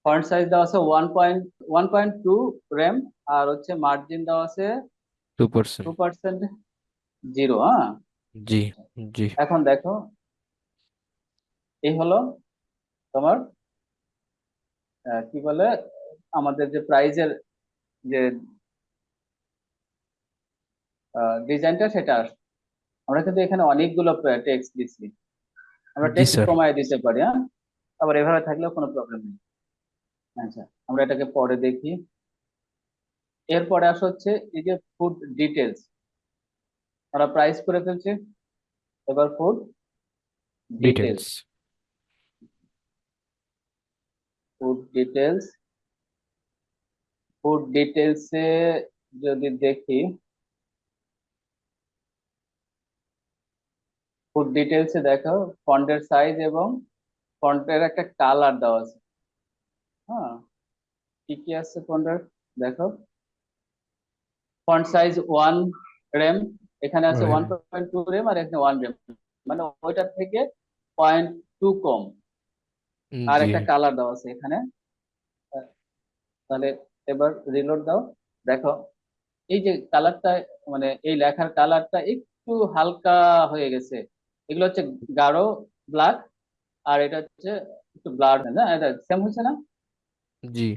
Font size দেওয়া আছে 1.2 RAM, আর হচ্ছে মার্জিন দেওয়া আছে 2%। 2%। জিরো, হ্যাঁ। জি। জি। এখন দেখো, এই হলো তোমার কি বলে, আমাদের যে প্রাইজের যে ডিজাইনটা সেটা আসছে। আমরা কিন্তু এখানে অনেকগুলো টেক্সট দিচ্ছি, আমরা জি টেক্সট স্যার। কমায় দিতে পারি, হ্যাঁ। আবার এভাবে থাকলেও কোনো প্রবলেম নেই। আচ্ছা, আমরা এটাকে পরে দেখি। এরপরে আসা হচ্ছে এই যে ফুড ডিটেলস, আমরা প্রাইস করে ফেলছি, এবার food details. Details. Food details, food ডিটেলসে যদি দেখি, ফুড ডিটেলসে দেখো ফন্টের সাইজ এবং ফন্টের একটা কালার দেওয়া আছে, হ্যাঁ। কি কি আছে ফন্টের, দেখো ফন্ট সাইজ 1 র্যাম, এখানে আছে one Right. Point to RAM আর এখানে 1 র্যাম, মানে ওইটার থেকে 0.2 কম। আর জি। একটা কালার দেওয়া আছে এখানে। তাহলে এবার রিলোড দাও, দেখো এই যে কালারটা, মানে এই লেখার কালারটা একটু হালকা হয়ে গেছে। এগুলো হচ্ছে গাঢ় ব্ল্যাক, আর এটা হচ্ছে একটু ব্লাড, না এটা সেম হচ্ছে না? জি।